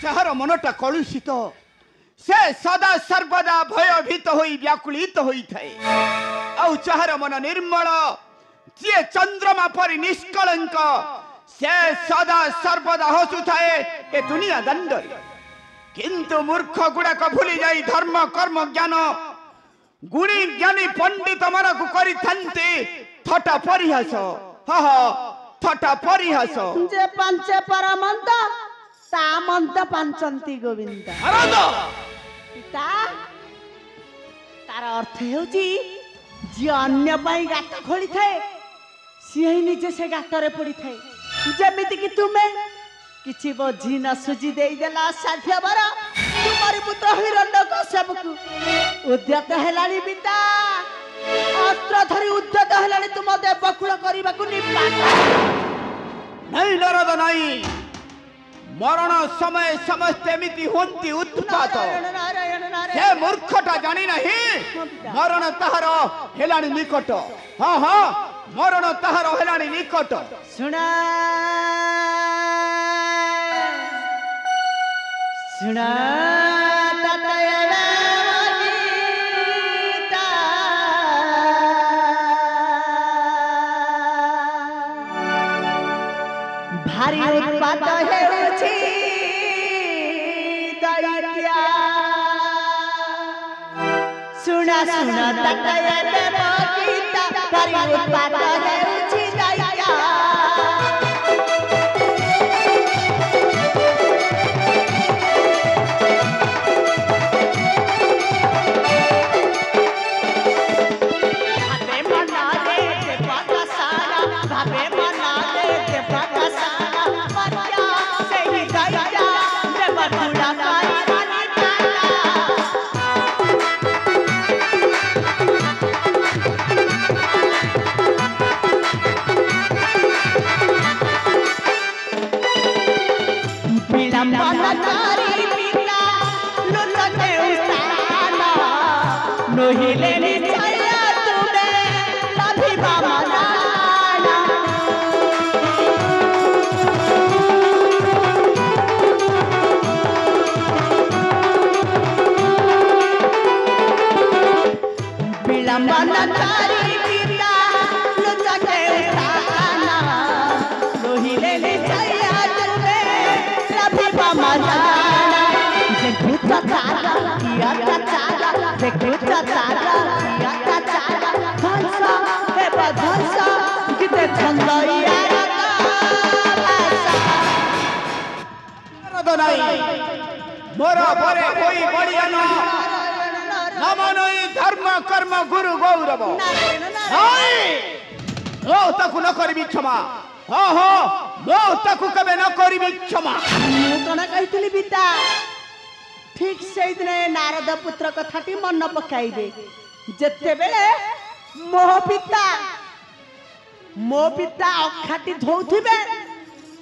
ଯାହାର ମନଟା କଳୁଷିତ ସେ ସଦା ସର୍ବଦା ଭୟଭୀତ ହୋଇ ବ୍ୟାକୁଳିତ ହୋଇଥାଏ। ଆଉ ଯାହାର ମନ ନିର୍ମଳ ଯିଏ ଚନ୍ଦ୍ରମା ପରି ନିଷ୍କଳଙ୍କ ସେ ସଦା ସର୍ବଦା ହସୁଥାଏ ଏ ଦୁନିଆ ଦାଣ୍ଡରେ। କିନ୍ତୁ ମୂର୍ଖ ଗୁଡ଼ାକ ଭୁଲି ଯାଇ ଧର୍ମ କର୍ମ ଜ୍ଞାନ ଗୁଣୀ ଜ୍ଞାନୀ ପଣ୍ଡିତ ମାନଙ୍କୁ କରିଥାନ୍ତି ଥଟା ପରିହାସ। ଥଟା ପରିହାସ। ଯେ ପାଞ୍ଚ ପରମନ୍ତ ତା ମନ୍ତ ପାଞ୍ଚନ୍ତି ଗୋବିନ୍ଦ। ପିତା ତାର ଅର୍ଥ ହେଉଛି ଯିଏ ଅନ୍ୟ ପାଇଁ ଗାତ ଖୋଳିଥାଏ ସିଏ ହିଁ ନିଜେ ସେ ଗାତରେ ପଡ଼ିଥାଏ। ଯେମିତି କି ତୁମେ କିଛି ବୋଝି ନ ସୁଝି ଦେଇଦେଲ ଅସାଧ୍ୟ ବର ତୁମରି ପୁତ୍ର ହିରଣ୍ୟକଶ୍ୟପକୁ ଉଦ୍ୟତ ହେଲାଣି ପିତା। ଅସ୍ତ୍ର ଧରି ଉଦ୍ୟତ ହେଲାଣି ତୁମ ଦେବକୁଳ କରିବାକୁ ନିପାତ। ନାଇଁ ନାରଦ ନାଇଁ, ମରଣ ସମୟ ସମସ୍ତେ ଏମିତି ହୁଅନ୍ତି ଉତ୍ପାତ। ସେ ମୂର୍ଖଟା ଜାଣି ନାହିଁ ମରଣ ତାହାର ହେଲାଣି ନିକଟ। ମରଣ ତାହାର ହେଲାଣି ନିକଟ। ଶୁଣ ଶୁଣ ଭାରି ଉତ୍ପାତ ହେଉଛି ଦୈତ୍ୟ। ଶୁଣ ଶୁଣ ଦୟା ଦେବ ଗୀତା ଭାରି ଉତ୍ପାତ ହେଉଛି ଦୈତ୍ୟ। नोहिले निश्चय तुमे लभिबा मनाना। विलंबन करी पिता लुचके उठाना। नोहिले निश्चय तुमे लभिबा मनाना। जे भूत तारा किया तारा देखुचा तारा किया तारा धंस हे बधंस किते छंदइया नारद नाई मोर परे होई बड़ियान नमनई धर्म कर्म गुरु गौरव। ओ ताकू न करबी क्षमा। मो ताकू कबे न करबी क्षमा। मु कोन कहितली पिता ठीक से दिन नारद पुत्र कथाटी मन पकाइबे जेते बेले मो पिता अखाटी धोउथिबे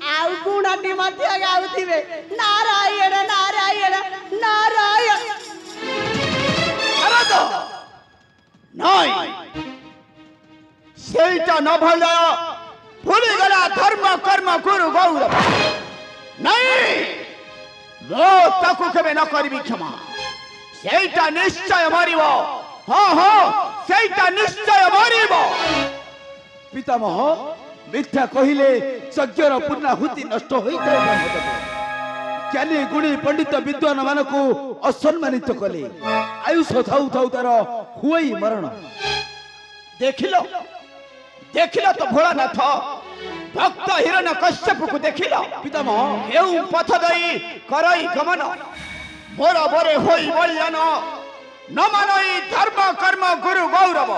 आउ गुणाटी मध्य गाउथिबे नारायण नारायण नारायण। नारद नाई सेटा न भला भूली गला धर्म कर्म गुरु गौरव। नहीं मो ताकू केबे न करबी क्षमा। सेटा निश्चय मरिब। सेटा निश्चय मरिब। पितामह मिथ्या कहिले यज्ञर पूर्णाहुति नष्ट होइतले ज्ञानी गुणी पंडित विद्वान मानकु असम्मानित कले आयुष थाउ थाउ तार हुई मरण। देखिलो देखिलो तो भोलानाथ भक्त हिरण्यकश्यप को देखिलो पितामह एउ पथ दई करई गमन मोर बरे होई बलियान न मानई धर्म कर्म गुरु गौरव।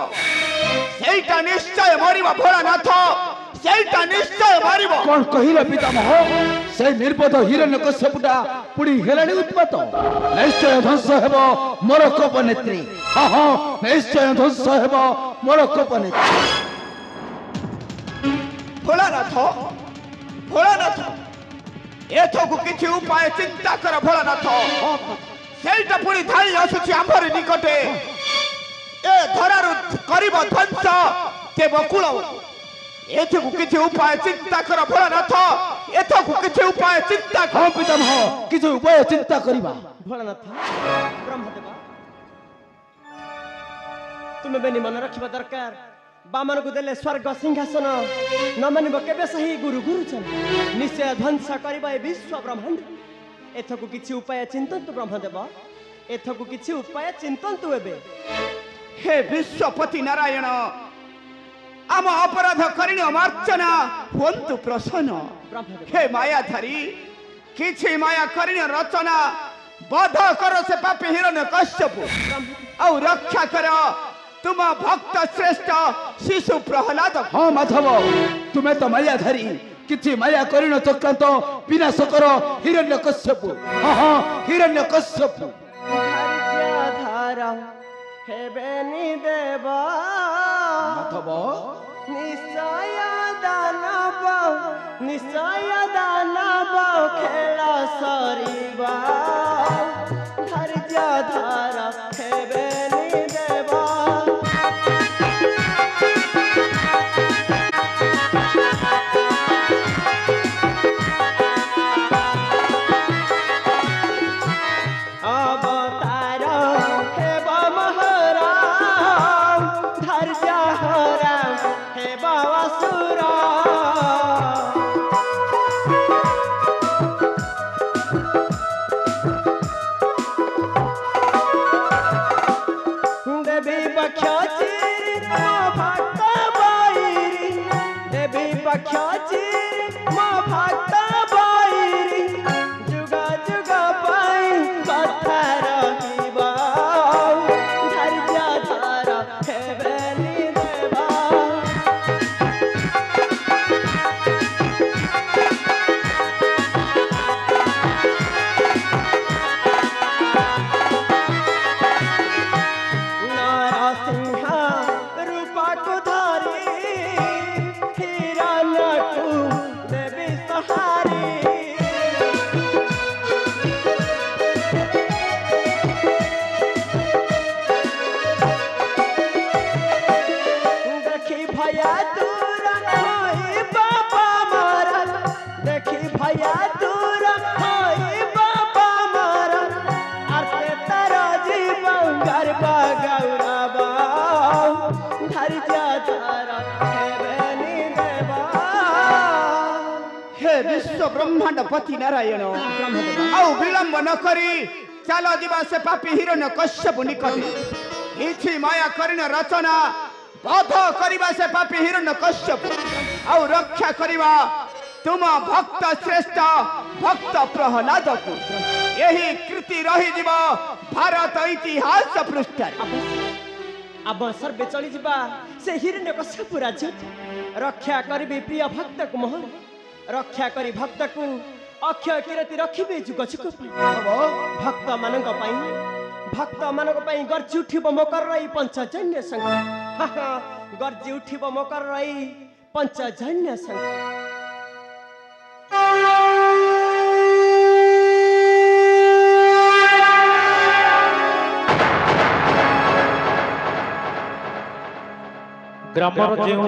सेटा निश्चय मरिब भोलानाथ सेटा निश्चय मरिब। कोन कहिलो पितामह से निर्बोध हिरण्यकश्यपटा पुडी हेलाणी उत्पात निश्चय ध्वंस हेबो मोर कोपनेत्री। निश्चय ध्वंस हेबो मोर कोपनेत्री। भोलानाथ भोलानाथ एथकु किछि उपाय चिंता कर भोलानाथ। सेटा पुणी धाई आसुछि आंभर निकटे ए धरारु करिब ध्वंस ते बकुल। एथकु किछि उपाय चिंता कर भोलानाथ। एथकु କିଛି ଉପାୟ ଚିନ୍ତା କର। ହଁ ପିତାମହ କିଛି ଉପାୟ ଚିନ୍ତା କରିବା। ଭୋଳାନାଥ ବ୍ରହ୍ମଦେବ ତୁମେ ବେନି ମନେ ରଖିବା ଦରକାର ବାମନକୁ ଦେଲେ ସ୍ୱର୍ଗ ସିଂହାସନ ନ ମାନିବ କେବେ ସେହି ଗୁରୁ ଗୁରୁଜନ ନିଶ୍ଚୟ ଧ୍ୱଂସ କରିବ ଏ ବିଶ୍ୱ ବ୍ରହ୍ମାଣ୍ଡ। ଏଥକୁ କିଛି ଉପାୟ ଚିନ୍ତନ୍ତୁ ବ୍ରହ୍ମଦେବ ଏଥକୁ କିଛି ଉପାୟ ଚିନ୍ତନ୍ତୁ ଏବେ। ହେ ବିଶ୍ୱପତି ନାରାୟଣ ଆମ ଅପରାଧ କରିଣି ଅମାର୍ଚ୍ଚନା ହୁଅନ୍ତୁ ପ୍ରସନ୍ନ। ବ୍ରହ୍ମଦେବ ହେ ମାୟାଧାରୀ କିଛି ମାୟା କରିଣି ରଚନା ବଧ କର ସେ ପାପୀ ହିରଣ୍ୟ କଶ୍ୟପୁ ଆଉ ରକ୍ଷା କର ତୁମ ଭକ୍ତ ଶ୍ରେଷ୍ଠ ଶିଶୁ ପ୍ରହ୍ଲାଦ। ହଁ ମାଧବ ତୁମେ ତ ମାୟାଧାରୀ କିଛି ମାୟା କରିନ ଚକ୍ରାନ୍ତ ବିନାଶ କର ହିରଣ୍ୟ କଶ୍ୟପୁ। ହଁ ହଁ ହିରଣ୍ୟ କଶ୍ୟପୁ। ଧାର ହେବେନି ଦେବ ମାଧବ ନିଶ୍ଚୟ ଦାନବ ଖେଳ ସରିବ ଧୈର୍ଯ୍ୟ ଧର ହେବେନି ଦେବ। ଅବତାର ହେବ ମହରା ଧୈର୍ଯ୍ୟ ହରା ହେବ ଅସୁର। ଦେବୀ ପକ୍ଷ ଚିରି ମୋ ଭକ୍ତ ବୈରୀ ଦେବୀ ପକ୍ଷ ଚିରି ମୋ ଭକ୍ତ ବୈରୀ ଯୁଗ ଯୁଗ ପାଇଁ କଥା ରହିବ ଧୈର୍ଯ୍ୟ ଧର ହେବେନି ଦେବ। ନରସିଂହ ରୂପକୁ ଧରି ହିରଣ୍ୟକୁ ଦେବୀ ସହାରି ଦେଖି ଭୟା ଦୂର ହୋଇ ବାପା ମର ଦେଖି ଭୟା ଦୂର ହୋଇ ବାପା ମର ଆର୍ତେ ତାର ଜୀବ ଗର୍ବ ଗୌରବ ଧୈର୍ଯ୍ୟ ଧର ହେବେନି ଦେବ। ହେ ବିଶ୍ୱ ବ୍ରହ୍ମାଣ୍ଡ ପତି ନାରାୟଣ ଆଉ ବିଳମ୍ବ ନ କରି ଚାଲ ଯିବା ସେ ପାପୀ ହିରଣ୍ୟ କଶ୍ୟପୁ ନିକଟରେ କିଛି ମାୟା କରିଣ ରଚନା ବଧ କରିବା ସେ ପାପୀ ହିରଣ୍ୟ କଶ୍ୟପୁ ଆଉ ରକ୍ଷା କରିବା ତୁମ ଭକ୍ତ ଶ୍ରେଷ୍ଠ ଭକ୍ତ ପ୍ରହ୍ଲାଦକୁ। ଏହି କୀର୍ତ୍ତି ରହିଯିବ ଭାରତ ଇତିହାସ ପୃଷ୍ଠାରେ। ଆମ ସର୍ବେ ଚଳିଯିବା ସେ ହିରଣ୍ୟ କଶ୍ୟପ ରାଜ୍ୟ ରକ୍ଷା କରିବି ପ୍ରିୟ ଭକ୍ତକୁ ମୋହର ରକ୍ଷା କରି ଭକ୍ତକୁ ଅକ୍ଷୟ କୀର୍ତ୍ତି ରଖିବେ ଯୁଗ ଯୁଗ ପାଇଁ। ଭକ୍ତମାନଙ୍କ ପାଇଁ ଗର୍ଜି ଉଠିବ ମକର ରହି ପଞ୍ଚଜନ୍ୟ ସଂଘ ଗର୍ଜି ଉଠିବ ମକର ରହି ପଞ୍ଚଜନ୍ୟ ସଂଘ। ଗ୍ରାମର ଯେଉଁ